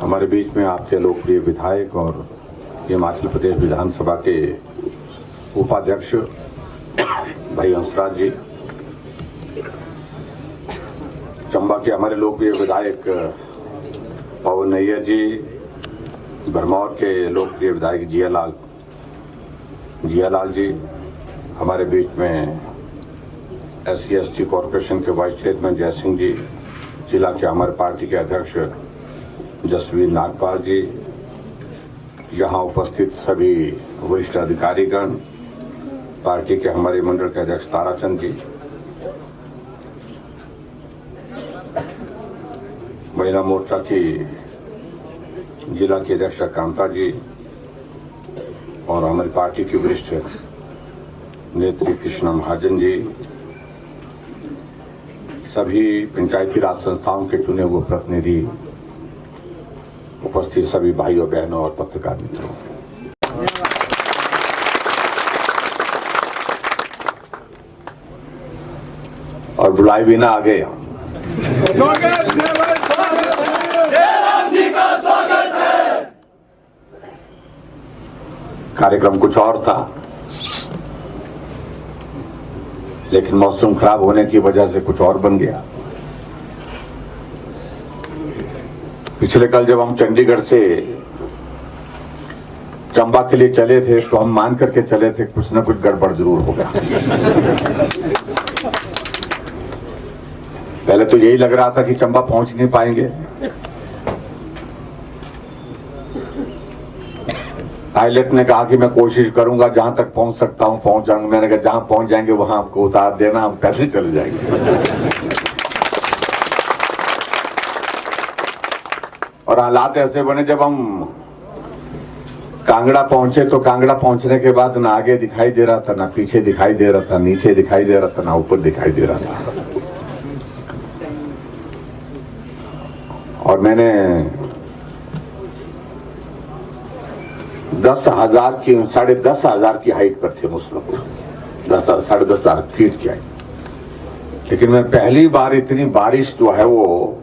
हमारे बीच में आपके लोकप्रिय विधायक और हिमाचल प्रदेश विधानसभा के उपाध्यक्ष भाई हंसराज जी, चंबा के हमारे लोकप्रिय विधायक पवन नैयर जी, भरमौर के लोकप्रिय विधायक जियालाल जी, हमारे बीच में SC/ST कॉरपोरेशन के वाइस चेयरमैन जय सिंह जी, जिला के हमारे पार्टी के अध्यक्ष जसवीर नागपाल जी, यहाँ उपस्थित सभी वरिष्ठ अधिकारीगण, पार्टी के हमारे मंडल के अध्यक्ष ताराचंद जी, महिला मोर्चा की जिला की अध्यक्ष कांता जी और हमारी पार्टी की वरिष्ठ नेत्री कृष्णा महाजन जी, सभी पंचायती राज संस्थाओं के चुने हुए प्रतिनिधि, उपस्थित सभी भाइयों बहनों और पत्रकार मित्रों, और बुलाए बिना आ गए हम। कार्यक्रम कुछ और था, लेकिन मौसम खराब होने की वजह से कुछ और बन गया। पिछले कल जब हम चंडीगढ़ से चंबा के लिए चले थे तो हम मान करके चले थे कुछ ना कुछ गड़बड़ जरूर होगा। पहले तो यही लग रहा था कि चंबा पहुंच नहीं पाएंगे। पायलट ने कहा कि मैं कोशिश करूंगा, जहां तक पहुंच सकता हूं पहुंच जाऊंगा। मैंने कहा जहां पहुंच जाएंगे वहां आपको उतार देना, हम पैदल चले जाएंगे। और हालात ऐसे बने, जब हम कांगड़ा पहुंचे तो कांगड़ा पहुंचने के बाद ना आगे दिखाई दे रहा था, ना पीछे दिखाई दे रहा था, नीचे दिखाई दे रहा था, ना ऊपर दिखाई दे रहा था। और मैंने 10,000 की 10,500 की हाइट पर थे उस वक्त, 10,000 फीट की हाइट। लेकिन मैं पहली बार इतनी बारिश जो है वो,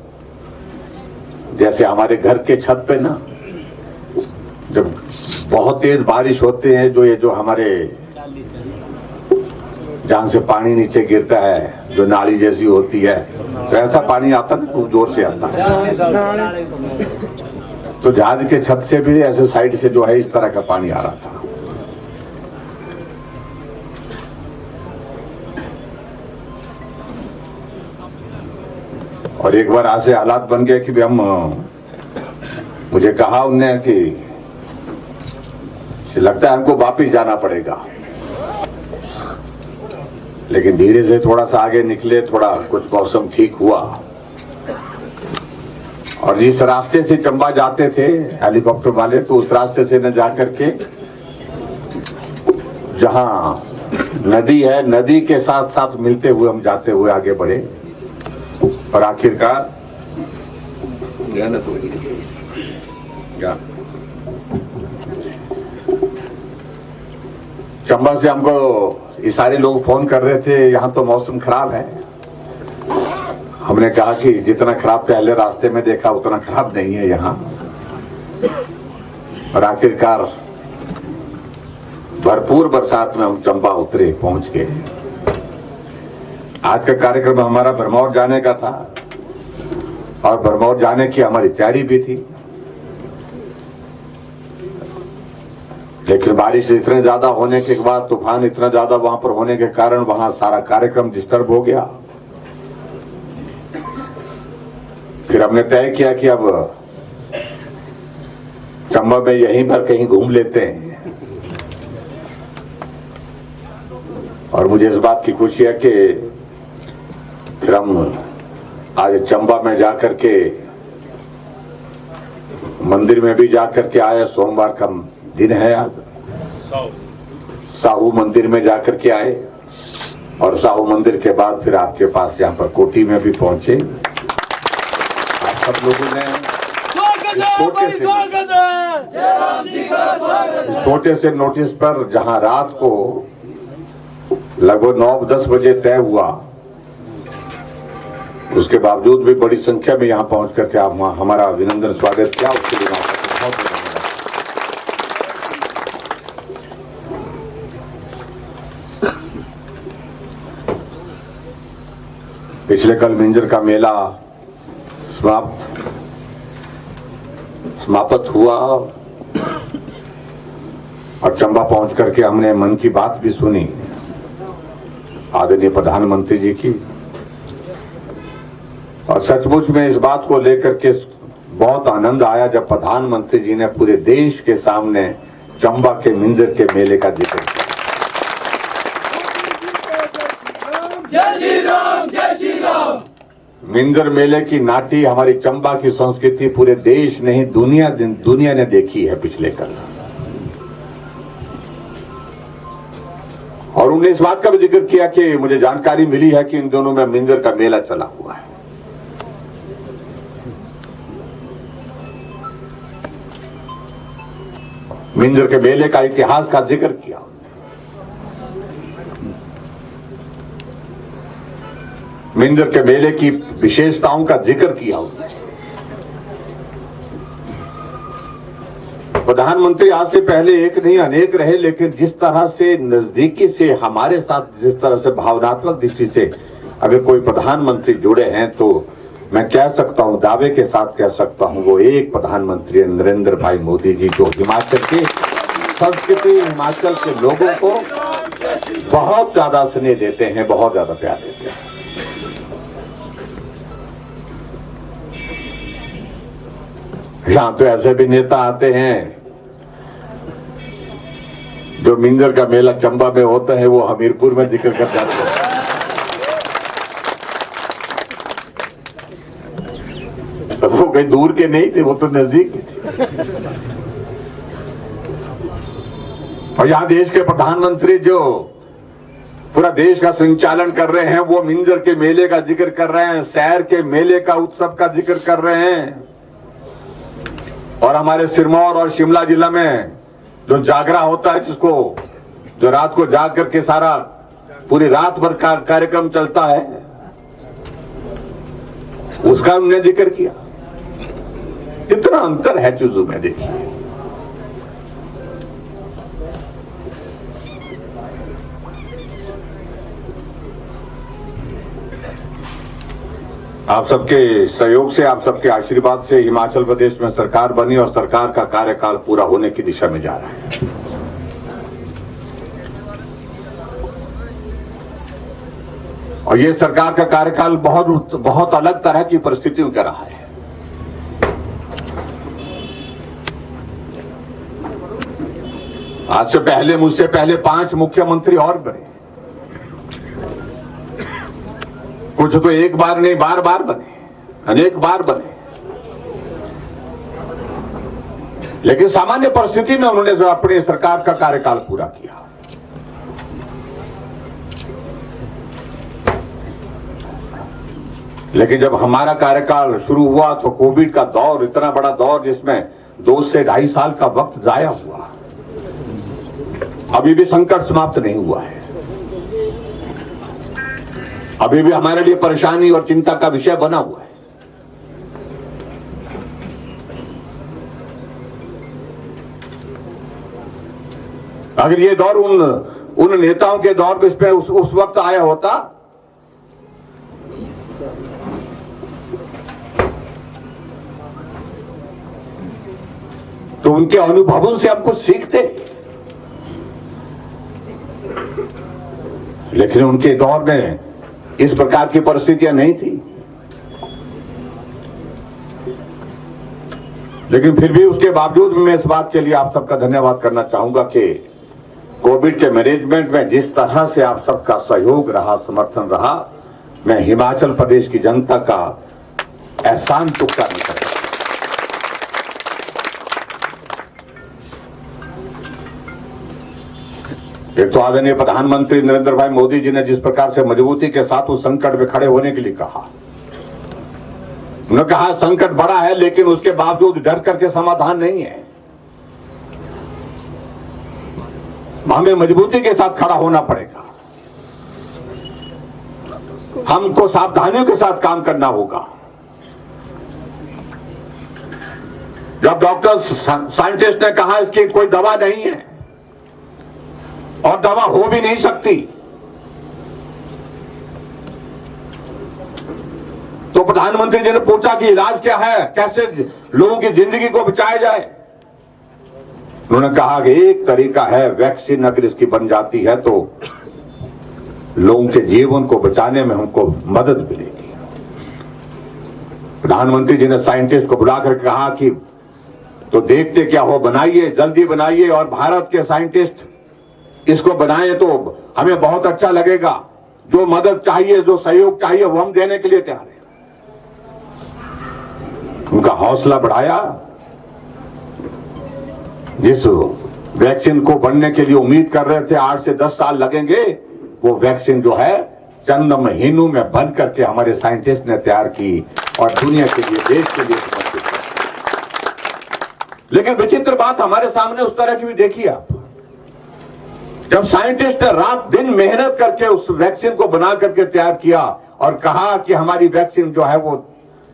जैसे हमारे घर के छत पे ना जब बहुत तेज बारिश होते हैं, जो ये जो हमारे जहां से पानी नीचे गिरता है, जो नाली जैसी होती है, तो ऐसा पानी आता ना, खूब जोर से आता है। तो जहाज के छत से भी ऐसे साइड से जो है इस तरह का पानी आ रहा था। और एक बार ऐसे हालात बन गए कि हम, मुझे कहा उनने कि लगता है हमको वापिस जाना पड़ेगा। लेकिन धीरे से थोड़ा सा आगे निकले, थोड़ा कुछ मौसम ठीक हुआ, और जिस रास्ते से चंबा जाते थे हेलीकॉप्टर वाले, तो उस रास्ते से न जाकर के जहां नदी है, नदी के साथ साथ मिलते हुए हम जाते हुए आगे बढ़े, और आखिरकार चंबा से हमको ये सारे लोग फोन कर रहे थे, यहाँ तो मौसम खराब है। हमने कहा कि जितना खराब पहले रास्ते में देखा उतना खराब नहीं है यहाँ। और आखिरकार भरपूर बरसात में हम चंबा उतरे, पहुंच गए। आज का कार्यक्रम हमारा भरमौर जाने का था, और भरमौर जाने की हमारी तैयारी भी थी, लेकिन बारिश इतने ज्यादा होने के बाद, तूफान इतना ज्यादा वहां पर होने के कारण वहां सारा कार्यक्रम डिस्टर्ब हो गया। फिर हमने तय किया कि अब चंबा में यहीं पर कहीं घूम लेते हैं। और मुझे इस बात की खुशी है कि फिर हम आज चंबा में जाकर के मंदिर में भी जाकर के आए। सोमवार का दिन है आज, साहू मंदिर में जाकर के आए, और साहू मंदिर के बाद फिर आपके पास यहाँ पर कोटी में भी पहुंचे। आप सब लोगों ने छोटे से नोटिस पर, जहां रात को लगभग 9-10 बजे तय हुआ उसके बावजूद भी बड़ी संख्या में यहाँ पहुंच करके आप हमारा अभिनंदन स्वागत किया, उसके लिए बहुत धन्यवाद। पिछले कल मिंजर का मेला समाप्त हुआ और चंबा पहुंच करके हमने मन की बात भी सुनी आदरणीय प्रधानमंत्री जी की, और सचमुच में इस बात को लेकर के बहुत आनंद आया जब प्रधानमंत्री जी ने पूरे देश के सामने चंबा के मिंजर के मेले का जिक्र किया। जय श्री राम, जय श्री राम। मिंजर मेले की नाटी, हमारी चंबा की संस्कृति पूरे देश नहीं दुनिया ने देखी है पिछले कल। और उन्होंने इस बात का भी जिक्र किया कि मुझे जानकारी मिली है कि इन दोनों में मिंजर का मेला चला हुआ है। मिंजर के मेले का इतिहास का जिक्र किया, मिंजर के मेले की विशेषताओं का जिक्र किया। प्रधानमंत्री आज से पहले एक नहीं अनेक रहे, लेकिन जिस तरह से नजदीकी से हमारे साथ, जिस तरह से भावनात्मक दृष्टि से अगर कोई प्रधानमंत्री जुड़े हैं तो मैं कह सकता हूं, दावे के साथ कह सकता हूं, वो एक प्रधानमंत्री है नरेंद्र भाई मोदी जी, जो हिमाचल के संस्कृति, हिमाचल के लोगों को बहुत ज्यादा स्नेह देते हैं, बहुत ज्यादा प्यार देते हैं। यहां तो ऐसे भी नेता आते हैं जो मिंजर का मेला चंबा में होता है वो हमीरपुर में जिक्र कर जाते हैं। तो वो कहीं दूर के नहीं थे, वो तो नजदीक के थे। और यहां देश के प्रधानमंत्री जो पूरा देश का संचालन कर रहे हैं, वो मिंजर के मेले का जिक्र कर रहे हैं, शहर के मेले का, उत्सव का जिक्र कर रहे हैं। और हमारे सिरमौर और शिमला जिला में जो जागरा होता है, जिसको जो रात को जाग करके सारा पूरी रात भर का कार्यक्रम चलता है, उसका उन्होंने जिक्र किया। कितना अंतर है चीजों में, देखिए। आप सबके सहयोग से, आप सबके आशीर्वाद से हिमाचल प्रदेश में सरकार बनी और सरकार का कार्यकाल पूरा होने की दिशा में जा रहा है। और ये सरकार का कार्यकाल बहुत अलग तरह की परिस्थितियों का रहा है। आज से पहले, मुझसे पहले 5 मुख्यमंत्री और बने, कुछ तो एक बार नहीं बार बार बने, अनेक बार बने, लेकिन सामान्य परिस्थिति में उन्होंने जो अपनी सरकार का कार्यकाल पूरा किया। लेकिन जब हमारा कार्यकाल शुरू हुआ तो कोविड का दौर, इतना बड़ा दौर जिसमें 2 से 2.5 साल का वक्त जाया हुआ, अभी भी संकट समाप्त नहीं हुआ है। अभी भी हमारे लिए परेशानी और चिंता का विषय बना हुआ है। अगर ये दौर उन नेताओं के दौर पे उस वक्त आया होता तो उनके अनुभवों से हम कुछ सीखते, लेकिन उनके दौर में इस प्रकार की परिस्थितियां नहीं थी। लेकिन फिर भी उसके बावजूद मैं इस बात के लिए आप सबका धन्यवाद करना चाहूंगा कि कोविड के मैनेजमेंट में जिस तरह से आप सबका सहयोग रहा, समर्थन रहा, मैं हिमाचल प्रदेश की जनता का एहसान चुकता नहीं कर सकता। एक तो आदरणीय प्रधानमंत्री नरेंद्र भाई मोदी जी ने जिस प्रकार से मजबूती के साथ उस संकट में खड़े होने के लिए कहा, उन्होंने कहा संकट बड़ा है लेकिन उसके बावजूद डर करके समाधान नहीं है, हमें मजबूती के साथ खड़ा होना पड़ेगा। हमको सावधानियों के साथ काम करना होगा। जब डॉक्टर साइंटिस्ट ने कहा इसकी कोई दवा नहीं है और दवा हो भी नहीं सकती, तो प्रधानमंत्री जी ने पूछा कि इलाज क्या है, कैसे लोगों की जिंदगी को बचाया जाए। उन्होंने कहा कि एक तरीका है, वैक्सीन अगर इसकी बन जाती है तो लोगों के जीवन को बचाने में हमको मदद मिलेगी। प्रधानमंत्री जी ने साइंटिस्ट को बुलाकर कहा कि तो देखते क्या हो, बनाइए, जल्दी बनाइए, और भारत के साइंटिस्ट इसको बनाए तो हमें बहुत अच्छा लगेगा। जो मदद चाहिए, जो सहयोग चाहिए, वो हम देने के लिए तैयार हैं। उनका हौसला बढ़ाया। जिस वैक्सीन को बनने के लिए उम्मीद कर रहे थे 8 से 10 साल लगेंगे, वो वैक्सीन जो है चंद महीनों में बन करके हमारे साइंटिस्ट ने तैयार की और दुनिया के लिए, देश के लिए समर्पित की। लेकिन विचित्र बात हमारे सामने उस तरह की भी देखी आप, जब साइंटिस्ट ने रात दिन मेहनत करके उस वैक्सीन को बना करके तैयार किया और कहा कि हमारी वैक्सीन जो है वो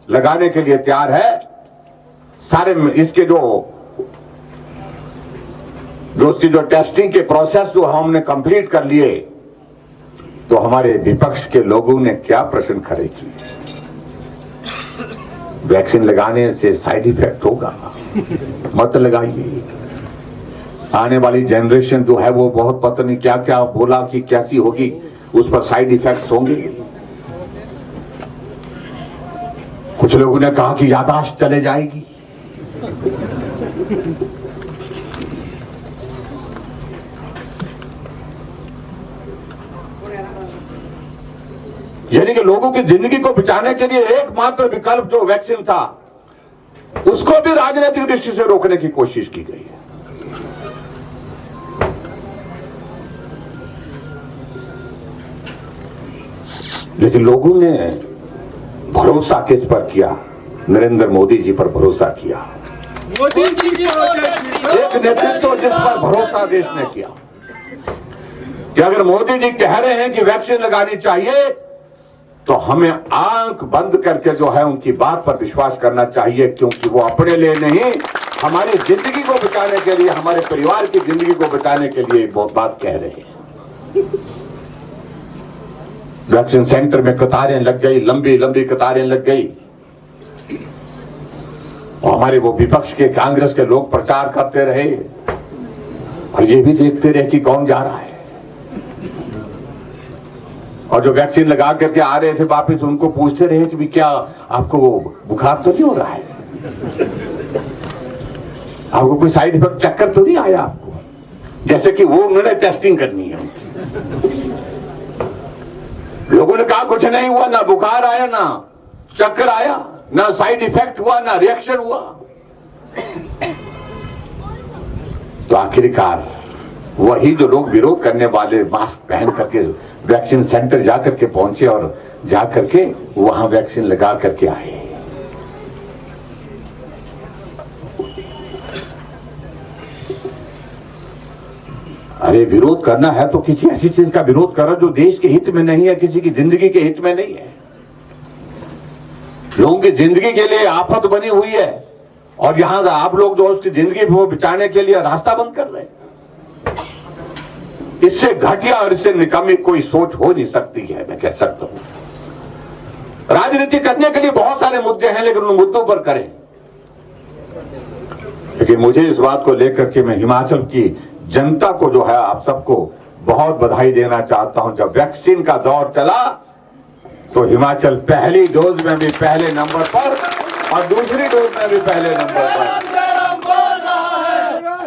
लगाने के लिए तैयार है, सारे इसके जो उसकी जो टेस्टिंग के प्रोसेस जो हमने कंप्लीट कर लिए, तो हमारे विपक्ष के लोगों ने क्या प्रश्न खड़े किए। वैक्सीन लगाने से साइड इफेक्ट होगा, मत लगाइए। आने वाली जनरेशन जो है वो बहुत पता नहीं क्या क्या बोला कि कैसी होगी, उस पर साइड इफेक्ट्स होंगे। कुछ लोगों ने कहा कि याददाश्त चले जाएगी। यानी कि लोगों की जिंदगी को बचाने के लिए एकमात्र विकल्प जो वैक्सीन था, उसको भी राजनीतिक दृष्टि से रोकने की कोशिश की गई है। लेकिन लोगों ने भरोसा किस पर किया? नरेंद्र मोदी जी पर भरोसा किया। मोदी जी की एक नेतृत्व जिस पर भरोसा देश ने किया कि अगर मोदी जी कह रहे हैं कि वैक्सीन लगानी चाहिए, तो हमें आंख बंद करके जो है उनकी बात पर विश्वास करना चाहिए, क्योंकि वो अपने लिए नहीं, हमारी जिंदगी को बचाने के लिए, हमारे परिवार की जिंदगी को बचाने के लिए बहुत बात कह रहे हैं। वैक्सीन सेंटर में कतारें लग गई, लंबी लंबी कतारें लग गई, और हमारे वो विपक्ष के, कांग्रेस के लोग प्रचार करते रहे और ये भी देखते रहे कि कौन जा रहा है। और जो वैक्सीन लगा करके आ रहे थे वापिस, उनको पूछते रहे कि भी क्या आपको बुखार तो नहीं हो रहा है, आपको कोई साइड इफेक्ट, चक्कर तो नहीं आया आपको, जैसे कि वो उन्होंने टेस्टिंग करनी है। लोगों ने कहा कुछ नहीं हुआ, ना बुखार आया, ना चक्कर आया, ना साइड इफेक्ट हुआ, ना रिएक्शन हुआ। तो आखिरकार वही जो लोग विरोध करने वाले मास्क पहन करके वैक्सीन सेंटर जाकर के पहुंचे और जाकर के वहां वैक्सीन लगा करके आए। अरे विरोध करना है तो किसी ऐसी चीज का विरोध करो जो देश के हित में नहीं है, किसी की जिंदगी के हित में नहीं है। लोगों की जिंदगी के लिए आफत बनी हुई है और यहां आप लोग जो उसकी जिंदगी को बचाने के लिए रास्ता बंद कर रहे हैं। इससे घटिया और इससे निकम्मी कोई सोच हो नहीं सकती है, मैं कह सकता हूं। राजनीति करने के लिए बहुत सारे मुद्दे हैं, लेकिन उन मुद्दों पर करें। लेकिन मुझे इस बात को लेकर के मैं हिमाचल की जनता को जो है, आप सबको बहुत बधाई देना चाहता हूं। जब वैक्सीन का दौर चला तो हिमाचल पहली डोज में भी पहले नंबर पर और दूसरी डोज में भी पहले नंबर पर।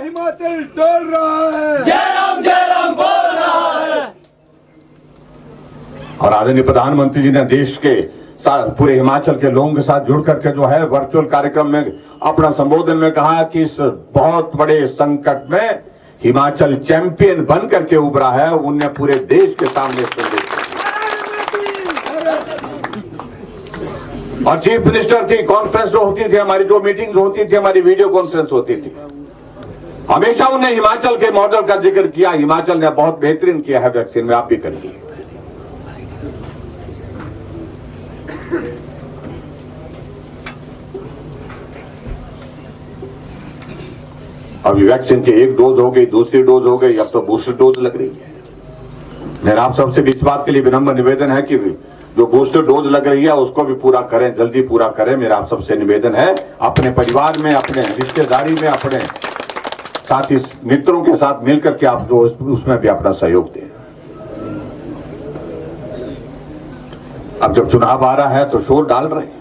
हिमाचल डोल रहा है, जय राम बोल रहा है। और आदरणीय प्रधानमंत्री जी ने देश के साथ, पूरे हिमाचल के लोगों के साथ जुड़ करके जो है वर्चुअल कार्यक्रम में अपना संबोधन में कहा कि इस बहुत बड़े संकट में हिमाचल चैंपियन बन करके उभरा है। उनने पूरे देश के सामने संदेश, और चीफ मिनिस्टर की कॉन्फ्रेंस जो होती थी, हमारी जो मीटिंग होती थी, हमारी वीडियो कॉन्फ्रेंस होती थी, हमेशा उन्हें हिमाचल के मॉडल का जिक्र किया। हिमाचल ने बहुत बेहतरीन किया है वैक्सीन में, आप भी करिए। अभी वैक्सीन की एक डोज हो गई, दूसरी डोज हो गई, अब तो बूस्टर डोज लग रही है। मेरा आप सबसे भी इस बात के लिए विनम्र निवेदन है कि जो बूस्टर डोज लग रही है उसको भी पूरा करें, जल्दी पूरा करें। मेरा आप सबसे निवेदन है, अपने परिवार में, अपने रिश्तेदारी में, अपने साथी मित्रों के साथ मिलकर के आप जो उसमें भी अपना सहयोग दें। अब जब चुनाव आ रहा है तो शोर डाल रहे हैं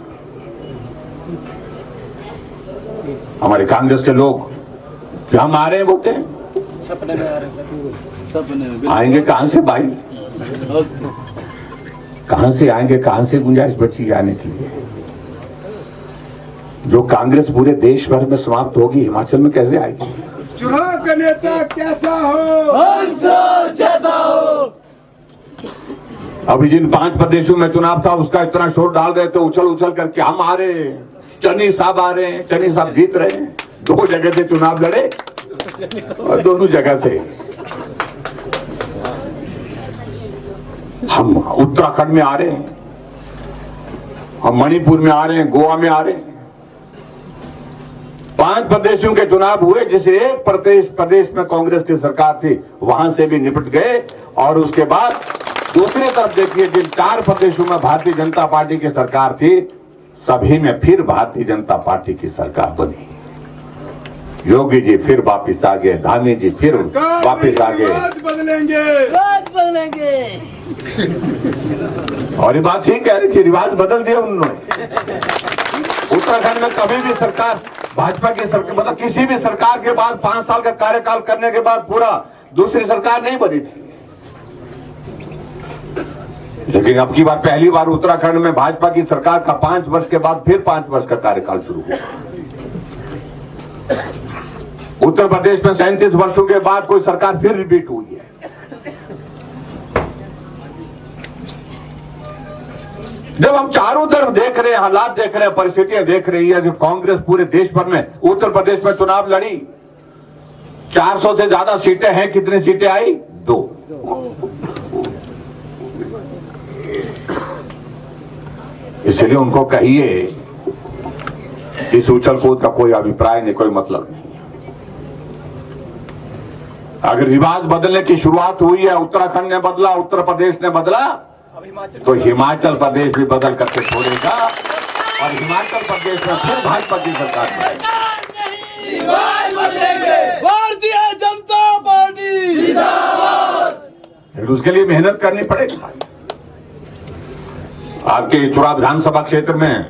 हमारे कांग्रेस के लोग कि हम आ रहे हैं, बोलते हैं। सपने में आ रहे हैं, सपने में आएंगे कहां से भाई, कहां से आएंगे, कहां से गुंजाइश बची आने के लिए। जो कांग्रेस पूरे देश भर में समाप्त होगी, हिमाचल में कैसे आएगी। चुनाव का नेता कैसा हो, जैसा हो। अभी जिन 5 प्रदेशों में चुनाव था उसका इतना शोर डाल रहे थे, उछल उछल करके हम आ रहे हैं, चन्नी साहब आ रहे हैं, चन्नी साहब जीत रहे हैं। 2 जगह से चुनाव लड़े और दोनों जगह से हम उत्तराखंड में आ रहे हैं, हम मणिपुर में आ रहे हैं, गोवा में आ रहे हैं। 5 प्रदेशों के चुनाव हुए, जिस एक प्रदेश में कांग्रेस की सरकार थी वहां से भी निपट गए। और उसके बाद दूसरी तरफ देखिए, जिन 4 प्रदेशों में भारतीय जनता पार्टी की सरकार थी, सभी में फिर भारतीय जनता पार्टी की सरकार बनी। योगी जी फिर वापिस आ गए, धामी जी फिर वापिस आ गए। राज बदलेंगे। और ये बात ठीक है कि रिवाज बदल दिया उन्होंने। उत्तराखंड में कभी भी सरकार, भाजपा की सरकार, मतलब किसी भी सरकार के बाद 5 साल का कार्यकाल करने के बाद पूरा दूसरी सरकार नहीं बनी थी। लेकिन अब की बार पहली बार उत्तराखंड में भाजपा की सरकार का 5 वर्ष के बाद फिर 5 वर्ष का कार्यकाल शुरू हुआ। उत्तर प्रदेश में 37 वर्षों के बाद कोई सरकार फिर रिपीट हुई है। जब हम चारों तरफ देख रहे हैं, हालात देख रहे हैं, परिस्थितियां देख रही है, जब कांग्रेस पूरे देश भर में, उत्तर प्रदेश में चुनाव लड़ी, 400 से ज्यादा सीटें हैं, कितनी सीटें आई? 2। इसलिए उनको कहिए इस उछल कूद का कोई अभिप्राय नहीं, कोई मतलब नहीं। अगर रिवाज बदलने की शुरुआत हुई है, उत्तराखंड ने बदला, उत्तर प्रदेश ने बदला, तो हिमाचल प्रदेश भी बदल करके छोड़ेगा और हिमाचल प्रदेश में फिर भाजपा की सरकार बनेगी। भारतीय जनता पार्टी जिंदाबाद। उसके लिए मेहनत करनी पड़ेगी। आपके चुरा विधानसभा क्षेत्र में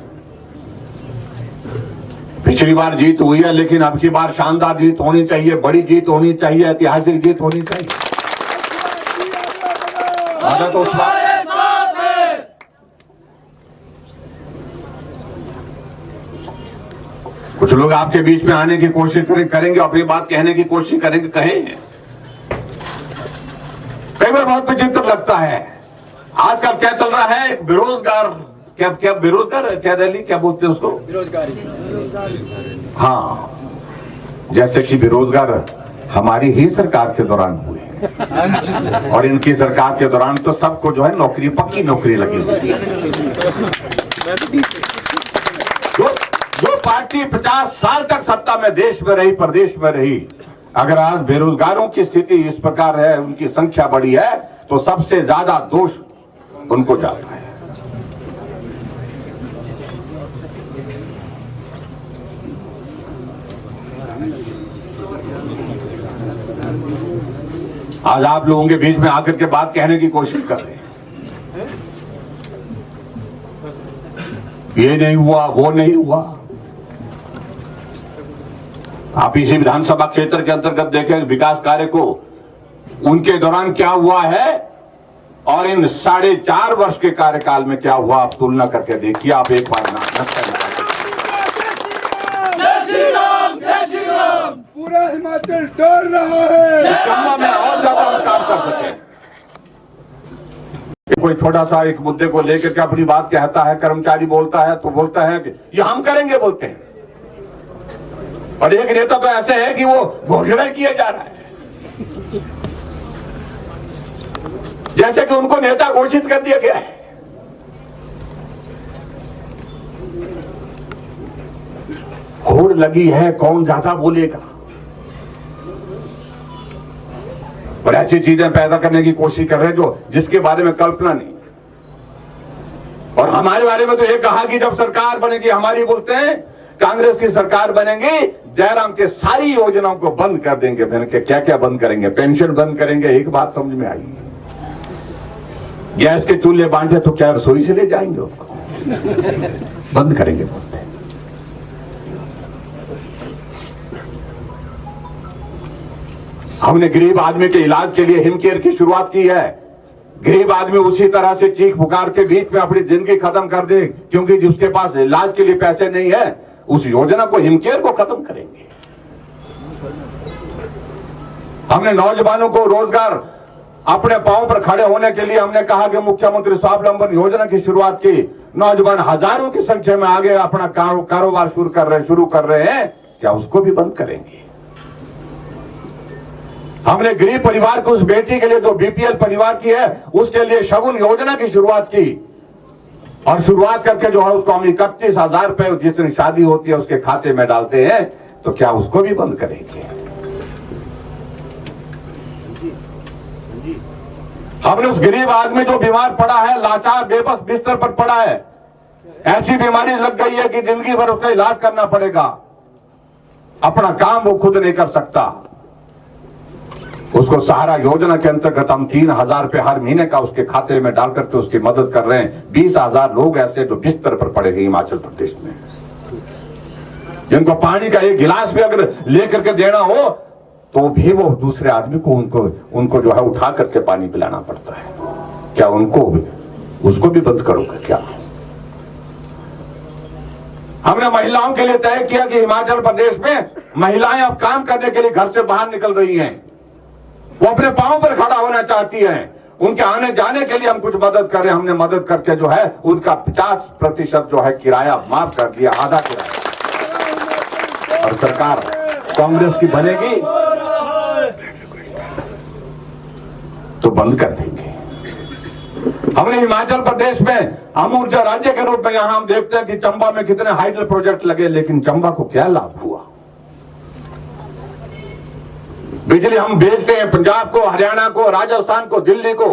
पिछली बार जीत हुई है, लेकिन अब की बार शानदार जीत होनी चाहिए, बड़ी जीत होनी चाहिए, ऐतिहासिक जीत होनी चाहिए। तो उस बार कुछ लोग आपके बीच में आने की कोशिश करेंगे, अपनी बात कहने की कोशिश करेंगे, कहें। कई बार बहुत विचित्र लगता है। आजकल क्या चल रहा है, बेरोजगार, क्या बेरोजगार, क्या रैली, क्या बोलते हैं उसको, बेरोजगारी। हाँ, जैसे कि बेरोजगार हमारी ही सरकार के दौरान हुए और इनकी सरकार के दौरान तो सबको जो है नौकरी, पक्की नौकरी लगी हुई है। जो पार्टी 50 साल तक सत्ता में देश में रही, प्रदेश में रही, अगर आज बेरोजगारों की स्थिति इस प्रकार है, उनकी संख्या बढ़ी है, तो सबसे ज्यादा दोष उनको जाता है। आज आप लोगों के बीच में आकर के बात कहने की कोशिश कर रहे हैं, ये नहीं हुआ, वो नहीं हुआ। आप इसी विधानसभा क्षेत्र के अंतर्गत देखें विकास कार्य को, उनके दौरान क्या हुआ है और इन 4.5 वर्ष के कार्यकाल में क्या हुआ, आप तुलना करके देखिए। आप एक बार पूरा हिमाचल डर रहा है में और ज्यादा काम कर सके। कोई छोटा सा एक मुद्दे को लेकर के अपनी बात कहता है, कर्मचारी बोलता है तो बोलता है कि ये हम करेंगे, बोलते हैं। और एक नेता तो ऐसे है कि वो घोषणा किए जा रहा है, जैसे कि उनको नेता घोषित कर दिया गया है। होड़ लगी है, कौन ज्यादा बोलेगा, और ऐसी चीजें पैदा करने की कोशिश कर रहे हैं जो जिसके बारे में कल्पना नहीं। और हमारे बारे में तो ये कहा कि जब सरकार बनेगी हमारी, बोलते हैं कांग्रेस की सरकार बनेगी, जयराम के सारी योजनाओं को बंद कर देंगे। मैंने कहा क्या क्या बंद करेंगे? पेंशन बंद करेंगे। एक बात समझ में आई, गैस के चूल्हे बांटे तो क्या रसोई से ले जाएंगे उसको? बंद करेंगे बोलते हैं। हमने गरीब आदमी के इलाज के लिए हिमकेयर की शुरुआत की है। गरीब आदमी उसी तरह से चीख पुकार के बीच में अपनी जिंदगी खत्म कर दे क्योंकि जिसके पास इलाज के लिए पैसे नहीं है, उस योजना को, हिमकेयर को खत्म करेंगे। हमने नौजवानों को रोजगार, अपने पांव पर खड़े होने के लिए हमने कहा कि मुख्यमंत्री स्वावलंबन योजना की शुरुआत की। नौजवान हजारों की संख्या में आगे अपना कारोबार शुरू कर रहे हैं, क्या उसको भी बंद करेंगे? हमने गरीब परिवार को, उस बेटी के लिए जो बीपीएल परिवार की है, उसके लिए शगुन योजना की शुरुआत की, और शुरुआत करके जो है उसको हम 31,000 रुपए जितनी शादी होती है उसके खाते में डालते हैं, तो क्या उसको भी बंद करेंगे? हमने उस गरीब आदमी जो बीमार पड़ा है, लाचार बेबस बिस्तर पर पड़ा है, ऐसी बीमारी लग गई है कि जिंदगी भर उसका इलाज करना पड़ेगा, अपना काम वो खुद नहीं कर सकता, उसको सहारा योजना के अंतर्गत हम 3,000 रुपए हर महीने का उसके खाते में डाल करके उसकी मदद कर रहे हैं। 20,000 लोग ऐसे जो बिस्तर पर पड़े हैं हिमाचल प्रदेश में, जिनको पानी का एक गिलास भी अगर लेकर के देना हो तो भी वो दूसरे आदमी को उनको जो है उठा करके पानी पिलाना पड़ता है। क्या उसको भी बंद करोगे क्या? हमने महिलाओं के लिए तय किया कि हिमाचल प्रदेश में महिलाएं अब काम करने के लिए घर से बाहर निकल रही हैं, वो अपने पांव पर खड़ा होना चाहती हैं, उनके आने जाने के लिए हम कुछ मदद करें। हमने मदद करके जो है उनका 50% जो है किराया माफ कर दिया, आधा किराया। और सरकार कांग्रेस की बनेगी तो बंद कर देंगे। हमने हिमाचल प्रदेश में हम ऊर्जा राज्य के रूप में यहां हम देखते हैं कि चंबा में कितने हाइडल प्रोजेक्ट लगे, लेकिन चंबा को क्या लाभ हुआ? बिजली हम बेचते हैं पंजाब को, हरियाणा को, राजस्थान को, दिल्ली को,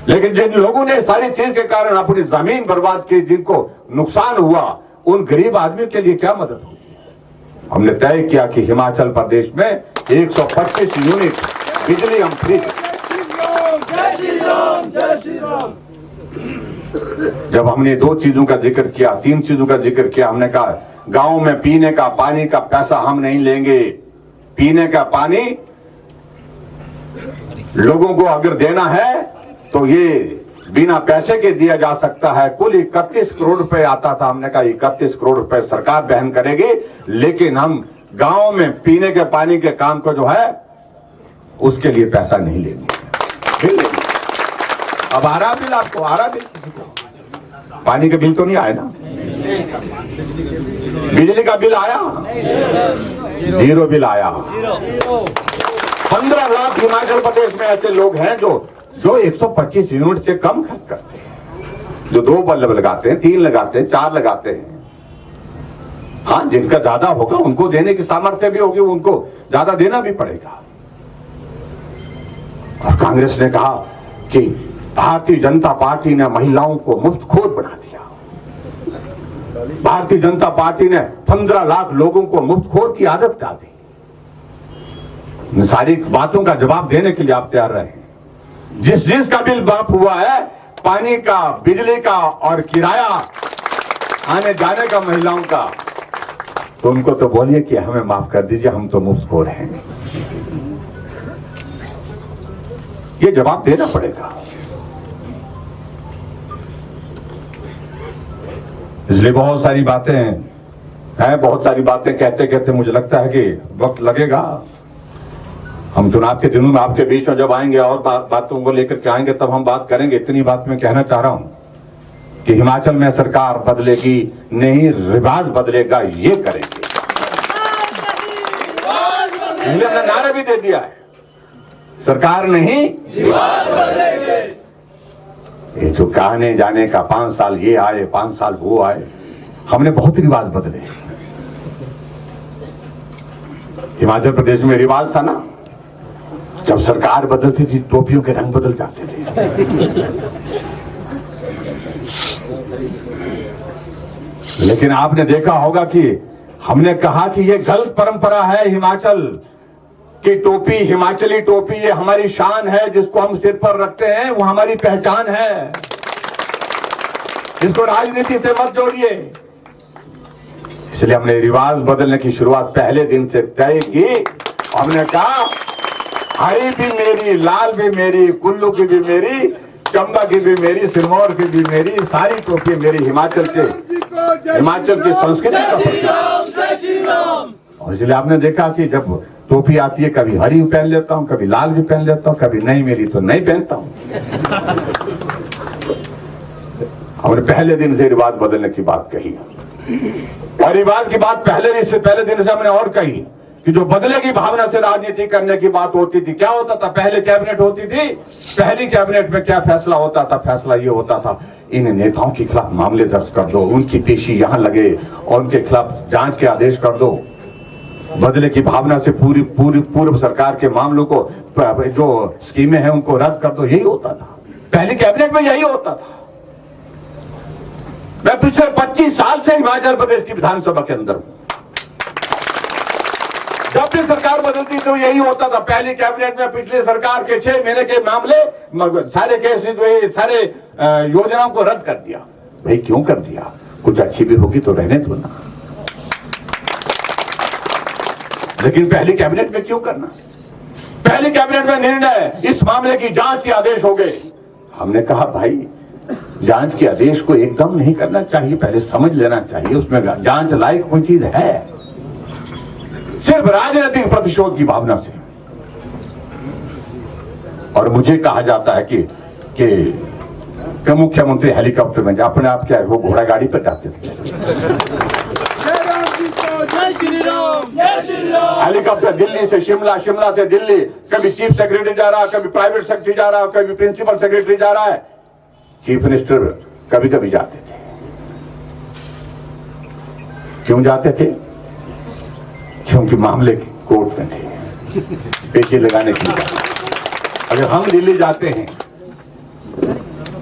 लेकिन जिन लोगों ने सारी चीज के कारण अपनी जमीन बर्बाद की, जिनको नुकसान हुआ, उन गरीब आदमी के लिए क्या मदद होगी? हमने तय किया कि हिमाचल प्रदेश में 125 यूनिट बिजली हम फ्री। जब हमने 2 चीजों का जिक्र किया, 3 चीजों का जिक्र किया, हमने कहा गांव में पीने का पानी का पैसा हम नहीं लेंगे। पीने का पानी लोगों को अगर देना है तो ये बिना पैसे के दिया जा सकता है। कुल 31 करोड़ रुपए आता था, हमने कहा 31 करोड़ रुपए सरकार वहन करेगी, लेकिन हम गांव में पीने के पानी के काम को जो है उसके लिए पैसा नहीं लेंगे। अब आ रहा बिल, आपको आ रहा बिल? पानी का बिल तो नहीं आया ना? बिजली का बिल आया? 0 बिल आया। 15 लाख हिमाचल प्रदेश में ऐसे लोग हैं जो 125 यूनिट से कम खर्च करते हैं, जो 2 बल्ब लगाते हैं, 3 लगाते हैं, 4 लगाते हैं। हाँ, जिनका ज्यादा होगा उनको देने की सामर्थ्य भी होगी, उनको ज्यादा देना भी पड़ेगा। और कांग्रेस ने कहा कि भारतीय जनता पार्टी ने महिलाओं को मुफ्तखोर बना दिया। भारतीय जनता पार्टी ने 15 लाख लोगों को मुफ्तखोर की आदत डाल दी। इन सारी बातों का जवाब देने के लिए आप तैयार रहे। जिसका बिल माफ हुआ है, पानी का, बिजली का और किराया आने जाने का महिलाओं का, तो उनको तो बोलिए कि हमें माफ कर दीजिए, हम तो मुफ्तखोर हैं। ये जवाब देना पड़ेगा। इसलिए बहुत सारी बातें हैं, बहुत सारी बातें कहते कहते मुझे लगता है कि वक्त लगेगा। हम चुनाव के दिनों में आपके बीच में जब आएंगे और बातों को लेकर के आएंगे तब हम बात करेंगे। इतनी बात मैं कहना चाह रहा हूं कि हिमाचल में सरकार बदलेगी नहीं, रिवाज बदलेगा, ये करेंगे। इसलिए हमने नारा भी दे दिया है, सरकार नहीं रिवाज बदलेंगे। ये जो कहने जाने का 5 साल ये आए, 5 साल वो आए, हमने बहुत रिवाज बदले। हिमाचल प्रदेश में रिवाज था ना, जब सरकार बदलती थी टोपियों के रंग बदल जाते थे। लेकिन आपने देखा होगा कि हमने कहा कि ये गलत परंपरा है, हिमाचल की टोपी, हिमाचली टोपी ये हमारी शान है, जिसको हम सिर पर रखते हैं वो हमारी पहचान है, इसको राजनीति से मत जोड़िए। इसलिए हमने रिवाज बदलने की शुरुआत पहले दिन से तय की। हमने कहा हरी भी मेरी, लाल भी मेरी, कुल्लू की भी मेरी, चंबा की भी मेरी, सिरमौर की भी मेरी, सारी टोपी मेरी, हिमाचल की संस्कृति का प्रतीक। और इसलिए आपने देखा कि जब टोपी आती है कभी हरी पहन लेता हूं, कभी लाल भी पहन लेता हूं, कभी नहीं मिली तो नहीं पहनता हूं। हमने पहले दिन से रिवाज बदलने की बात कही, और रिवाज की बात पहले दिन से हमने और कही कि जो बदले की भावना से राजनीति करने की बात होती थी, क्या होता था? पहले कैबिनेट होती थी, पहली कैबिनेट में क्या फैसला होता था? फैसला ये होता था इन नेताओं के खिलाफ मामले दर्ज कर दो, उनकी पेशी यहां लगे और उनके खिलाफ जांच के आदेश कर दो। बदले की भावना से पूर्व सरकार के मामलों को, जो स्कीमें हैं उनको रद्द कर दो, यही होता था पहली कैबिनेट में, यही होता था। मैं पिछले 25 साल से हिमाचल प्रदेश की विधानसभा के अंदर हूं। जब भी सरकार बदलती तो यही होता था, पहली कैबिनेट में पिछली सरकार के 6 महीने के मामले, सारे केस, सारे योजनाओं को रद्द कर दिया। भाई क्यों कर दिया? कुछ अच्छी भी होगी तो रहने दो ना, लेकिन पहली कैबिनेट में क्यों करना? पहली कैबिनेट में निर्णय, इस मामले की जांच के आदेश हो गए। हमने कहा भाई जांच के आदेश को एकदम नहीं करना चाहिए, पहले समझ लेना चाहिए उसमें जांच लायक कोई चीज है। सिर्फ राजनीतिक प्रतिशोध की भावना से। और मुझे कहा जाता है कि मुख्यमंत्री हेलीकॉप्टर में अपने आप क्या वो घोड़ा गाड़ी पर जाते थे। हेलीकॉप्टर दिल्ली से शिमला, शिमला से दिल्ली, कभी चीफ सेक्रेटरी जा रहा, कभी प्राइवेट सेक्रेटरी जा रहा, कभी प्रिंसिपल सेक्रेटरी जा रहा है, चीफ मिनिस्टर कभी कभी जाते थे। क्यों जाते थे? क्योंकि मामले कोर्ट में थे, पेशी लगाने की। अगर हम दिल्ली जाते हैं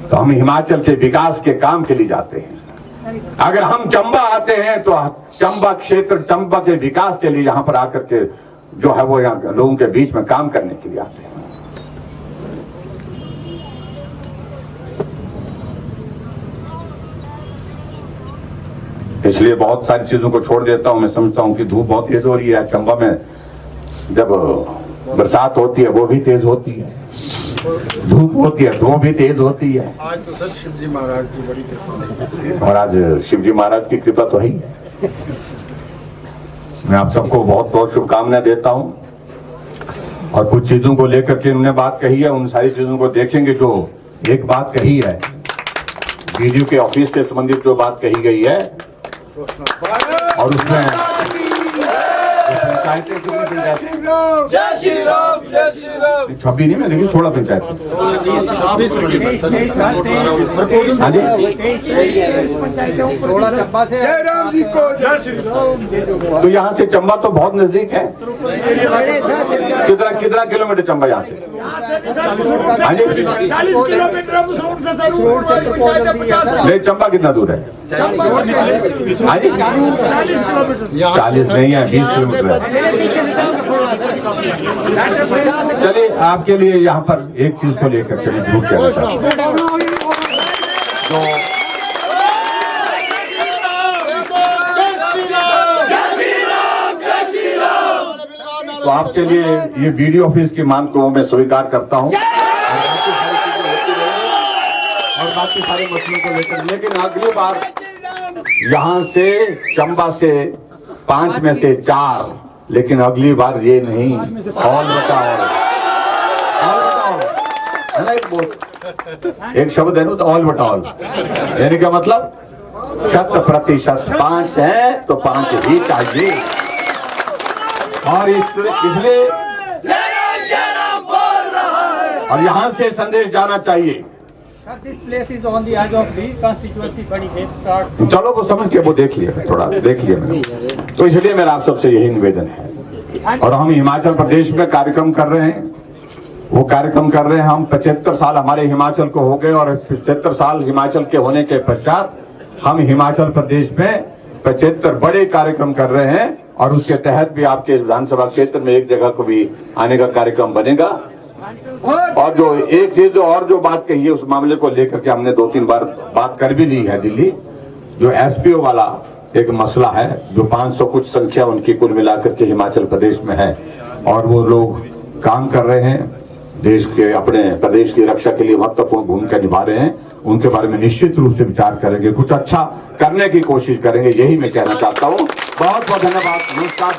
तो हम हिमाचल के विकास के काम के लिए जाते हैं। अगर हम चंबा आते हैं तो चंबा क्षेत्र, चंबा के विकास के लिए यहां पर आकर के जो है वो यहाँ लोगों के बीच में काम करने के लिए आते हैं। इसलिए बहुत सारी चीजों को छोड़ देता हूं। मैं समझता हूं कि धूप बहुत तेज हो रही है। चंबा में जब बरसात होती है वो भी तेज होती है, धूप होती है तो भी तेज होती है। आज तो सर शिवजी महाराज की बड़ी कृपा, और आज शिवजी महाराज की कृपा तो है ही। मैं आप सबको बहुत बहुत शुभकामनाएं देता हूं। और कुछ चीजों को लेकर के उन्होंने बात कही है, उन सारी चीजों को देखेंगे। जो एक बात कही है, वीडियो के ऑफिस से संबंधित जो बात कही गई है, और उसमें पंचायतें कितनी पंचायतें? जय श्री राम, जय श्री राम। 26 नहीं, मैं देखिए 16 पंचायत। जय राम जी को जय श्री राम। तो यहाँ से चंबा तो बहुत नजदीक है। कितना किलोमीटर चंबा यहाँ से? 40 किलोमीटर नहीं, चंबा कितना दूर है? 40 नहीं है, 20 किलोमीटर है। चलिए आपके लिए यहाँ पर एक चीज को लेकर के झूठ कहना चाहता हूं। तो आपके लिए ये वीडियो ऑफिस की मांग को मैं स्वीकार करता हूं, और बाकी सारे मसलों को लेकर। लेकिन अगली बार यहाँ से चंबा से 5 में से 4, लेकिन अगली बार ये नहीं, और बताओ है ना, एक शब्द है ना, तो ऑल बटाओल, यानी क्या मतलब 100% 5 है तो 5 ही चाहिए। और इसलिए और यहां से संदेश जाना चाहिए Sir, this place is on the edge of the constituency बड़ी है start. चलो वो समझ के वो देख लिया थोड़ा देख लिया मैंने, तो इसलिए मेरा आप सबसे यही निवेदन है। और हम हिमाचल प्रदेश में कार्यक्रम कर रहे हैं, वो कार्यक्रम कर रहे हैं। हम 75 साल हमारे हिमाचल को हो गए और 75 साल हिमाचल के होने के पश्चात हम हिमाचल प्रदेश में 75 बड़े कार्यक्रम कर रहे हैं और उसके तहत भी आपके विधानसभा क्षेत्र में एक जगह को भी आने का कार्यक्रम बनेगा। और जो एक चीज और जो बात कही है उस मामले को लेकर के हमने 2-3 बार बात कर भी ली है दिल्ली, जो एसपीओ वाला एक मसला है, जो 500 कुछ संख्या उनकी कुल मिलाकर के हिमाचल प्रदेश में है और वो लोग काम कर रहे हैं, देश के अपने प्रदेश की रक्षा के लिए महत्वपूर्ण भूमिका निभा रहे हैं, उनके बारे में निश्चित रूप से विचार करेंगे, कुछ अच्छा करने की कोशिश करेंगे, यही मैं कहना चाहता हूँ। बहुत बहुत धन्यवाद। नमस्कार।